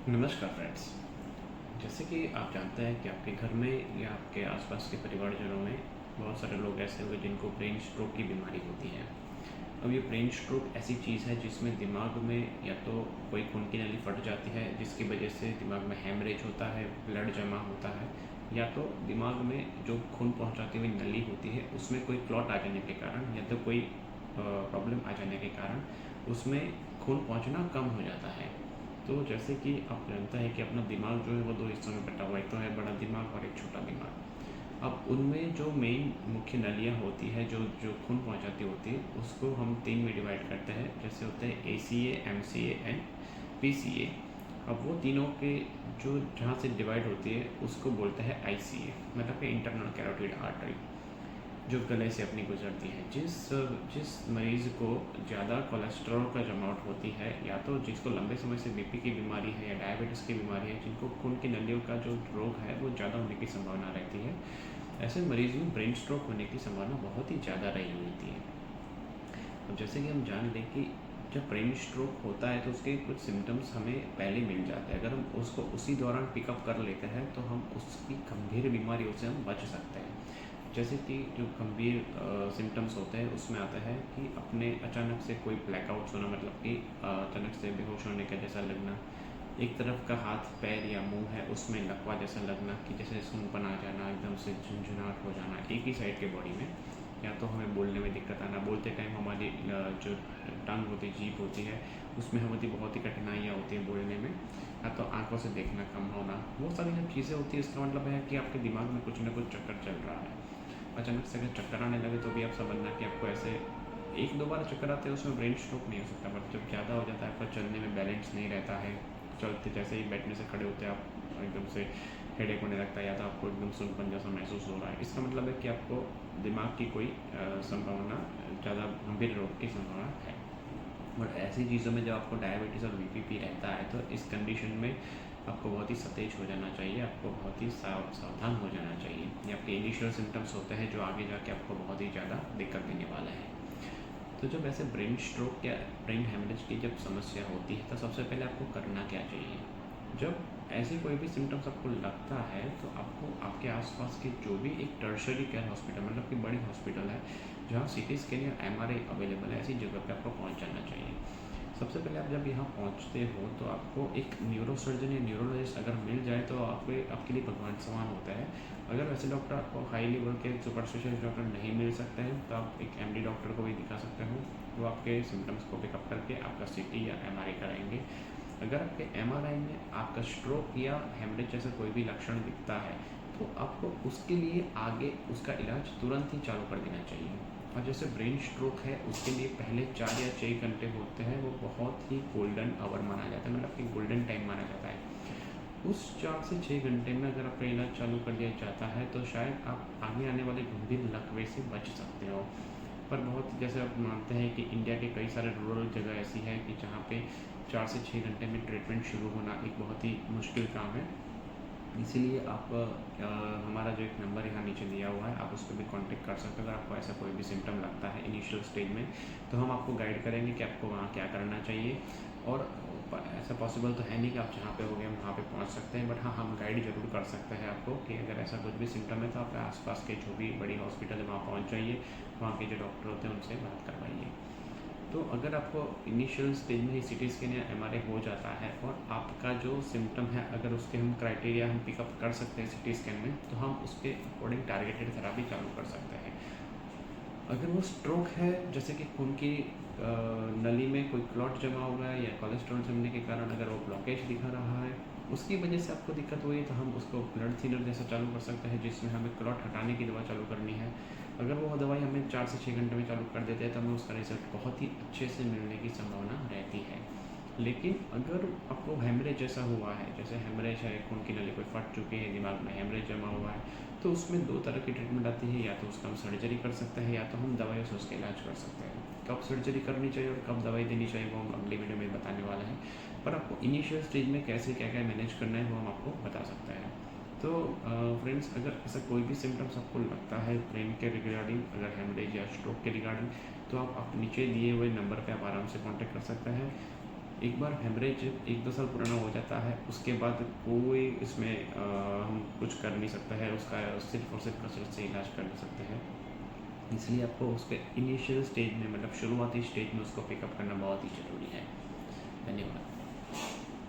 नमस्कार फ्रेंड्स। जैसे कि आप जानते हैं कि आपके घर में या आपके आसपास के परिवारजनों में बहुत सारे लोग ऐसे होंगे जिनको ब्रेन स्ट्रोक की बीमारी होती है। अब ये ब्रेन स्ट्रोक ऐसी चीज़ है जिसमें दिमाग में या तो कोई खून की नली फट जाती है जिसकी वजह से दिमाग में हैमरेज होता है, ब्लड जमा होता है, या तो दिमाग में जो खून पहुंचाती हुई नली होती है उसमें कोई क्लॉट आ जाने के कारण या तो कोई प्रॉब्लम आ जाने के कारण उसमें खून पहुंचना कम हो जाता है। तो जैसे कि आप जानते हैं कि अपना दिमाग जो है वो दो हिस्सों में बटा हुआ है, एक तो है बड़ा दिमाग और एक छोटा दिमाग। अब उनमें जो मेन मुख्य नलियाँ होती है जो जो खून पहुंचाती होती है उसको हम तीन में डिवाइड करते हैं, जैसे होते हैं ACA, MCA एंड PCA। अब वो तीनों के जो जहाँ से डिवाइड होती है उसको बोलते हैं ICA, मतलब कि इंटरनल कैरोटिड आर्टरी, जो गले से अपनी गुजरती है। जिस जिस मरीज़ को ज़्यादा कोलेस्ट्रॉल का जमावट होती है, या तो जिसको लंबे समय से बीपी की बीमारी है या डायबिटीज़ की बीमारी है, जिनको खून की नलियों का जो रोग है वो ज़्यादा होने की संभावना रहती है, ऐसे मरीज़ में ब्रेन स्ट्रोक होने की संभावना बहुत ही ज़्यादा रही होती है। अब जैसे कि हम जान लें कि जब ब्रेन स्ट्रोक होता है तो उसके कुछ सिम्टम्स हमें पहले मिल जाते हैं। अगर हम उसको उसी दौरान पिकअप कर लेते हैं तो हम उसकी गंभीर बीमारियों से हम बच सकते हैं। जैसे कि जो गंभीर सिम्टम्स होते हैं उसमें आता है कि अपने अचानक से कोई ब्लैकआउट्स होना, मतलब कि अचानक से बेहोश होने का जैसा लगना, एक तरफ का हाथ पैर या मुंह है उसमें लकवा जैसा लगना, कि जैसे सूंपन आ जाना, एकदम से झुंझुनाहट हो जाना एक ही साइड के बॉडी में, या तो हमें बोलने में दिक्कत आना, बोलते टाइम हमारी जो टंग होती है, जीभ होती है, उसमें हमारी बहुत ही कठिनाइयाँ होती हैं बोलने में, या तो आंखों से देखना कम होना। वो सारी जब चीज़ें होती है इसका मतलब है कि आपके दिमाग में कुछ ना कुछ चक्कर चल रहा है। अचानक से अगर चक्कर आने लगे तो भी आप समझना कि आपको ऐसे एक दो बार चक्कर आते हैं, उसमें ब्रेन स्ट्रोक नहीं हो सकता, बट जब ज़्यादा हो जाता है, आपका चलने में बैलेंस नहीं रहता है, चलते जैसे ही बैठने से खड़े होते हैं आप एकदम से हेडेक होने लगता है, या तो आपको एकदम सुनपन जैसा महसूस हो रहा है, इसका मतलब है कि आपको दिमाग की कोई संभावना, ज़्यादा गंभीर रोग की संभावना है। बट ऐसी चीज़ों में जब आपको डायबिटीज़ और बीपी रहता है तो इस कंडीशन में आपको बहुत ही सतेज हो जाना चाहिए, आपको बहुत ही सावधान हो जाना चाहिए। ये आपके इनिशियल सिम्टम्स होते हैं जो आगे जाके आपको बहुत ही ज़्यादा दिक्कत देने वाला है। तो जब ऐसे ब्रेन स्ट्रोक या ब्रेन हेमरेज की जब समस्या होती है तो सबसे पहले आपको करना क्या चाहिए? जब ऐसी कोई भी सिम्टम्स आपको लगता है तो आपको आपके आसपास के जो भी एक टर्शरी केयर हॉस्पिटल, मतलब कि बड़ी हॉस्पिटल है जहाँ CT स्कैन या MRI अवेलेबल है, ऐसी जगह पे आपको पहुँच जाना चाहिए। सबसे पहले आप जब यहाँ पहुँचते हो तो आपको एक न्यूरोसर्जन या न्यूरोलॉजिस्ट अगर मिल जाए तो आपके लिए भगवान समान होता है। अगर वैसे डॉक्टर आपको हाई लेवल के सुपर स्पेशलिस्ट डॉक्टर नहीं मिल सकते हैं तो आप एक MD डॉक्टर को भी दिखा सकते हो। वो आपके सिम्टम्स को पिकअप करके आपका CT या MRI कराएंगे। अगर आपके MRI में आपका स्ट्रोक या हेमरेज जैसा कोई भी लक्षण दिखता है तो आपको उसके लिए आगे उसका इलाज तुरंत ही चालू कर देना चाहिए। और जैसे ब्रेन स्ट्रोक है उसके लिए पहले 4 या 6 घंटे होते हैं वो बहुत ही गोल्डन आवर माना जाता है, मतलब कि गोल्डन टाइम माना जाता है। उस 4 से 6 घंटे में अगर आपका इलाज चालू कर दिया जाता है तो शायद आप आगे आने वाले गंभीर लकवे से बच सकते हो। पर बहुत जैसे आप मानते हैं कि इंडिया के कई सारे रूरल जगह ऐसी है कि जहाँ पे 4 से 6 घंटे में ट्रीटमेंट शुरू होना एक बहुत ही मुश्किल काम है। इसीलिए आप हमारा जो एक नंबर यहाँ नीचे दिया हुआ है आप उस पर भी कांटेक्ट कर सकते हो। अगर आपको ऐसा कोई भी सिम्टम लगता है इनिशियल स्टेज में तो हम आपको गाइड करेंगे कि आपको वहाँ क्या करना चाहिए। और ऐसा पॉसिबल तो है नहीं कि आप जहाँ पे हो गए वहाँ पे पहुँच सकते हैं, बट हाँ हम गाइड ज़रूर कर सकते हैं आपको कि अगर ऐसा कुछ भी सिम्टम है तो आप आसपास के जो भी बड़ी हॉस्पिटल है वहाँ पहुँच जाइए, वहाँ के जो डॉक्टर होते हैं उनसे बात करवाइए। तो अगर आपको इनिशियल स्टेज में ही CT स्कैन या MRI हो जाता है और आपका जो सिम्टम है अगर उसके हम क्राइटेरिया हम पिकअप कर सकते हैं CT स्कैन में तो हम उसके अकॉर्डिंग टारगेटेड थेरापी चालू कर सकते हैं। अगर वो स्ट्रोक है, जैसे कि खून की नली में कोई क्लॉट जमा हुआ है या कोलेस्ट्रॉल जमने के कारण अगर वो ब्लॉकेज दिखा रहा है, उसकी वजह से आपको दिक्कत हुई है तो हम उसको ब्लड थिनर जैसा चालू कर सकते हैं जिसमें हमें क्लॉट हटाने की दवा चालू करनी है। अगर वो दवाई हमें 4 से 6 घंटे में चालू कर देते हैं तो हमें उसका रिजल्ट बहुत ही अच्छे से मिलने की संभावना रहती है। लेकिन अगर आपको हेमरेज जैसा हुआ है, जैसे हेमरेज है, खून की नली कोई फट चुकी है, दिमाग में हेमरेज जमा हुआ है, तो उसमें 2 तरह की ट्रीटमेंट आती है, या तो उसका हम सर्जरी कर सकते हैं या तो हम दवाइयों से उसका इलाज कर सकते हैं। कब सर्जरी करनी चाहिए और कब दवाई देनी चाहिए वो हम अगली वीडियो में बताने वाले हैं। पर आपको इनिशियल स्टेज में कैसे क्या क्या मैनेज करना है वो हम आपको बता सकते हैं। तो फ्रेंड्स, अगर ऐसा कोई भी सिम्टम्स आपको लगता है ब्रेन के रिगार्डिंग, अगर हेमरेज या स्ट्रोक के रिगार्डिंग, तो आप नीचे दिए हुए नंबर पे आप आराम से कांटेक्ट कर सकते हैं। एक बार हेमरेज 1-2 साल पुराना हो जाता है, उसके बाद कोई इसमें हम कुछ कर नहीं सकता है, उसका सिर्फ़ और सिर्फ़ कसरत से इलाज कर सकते हैं। इसलिए आपको उसके इनिशियल स्टेज में, मतलब शुरुआती स्टेज में उसको पिकअप करना बहुत ही ज़रूरी है। धन्यवाद।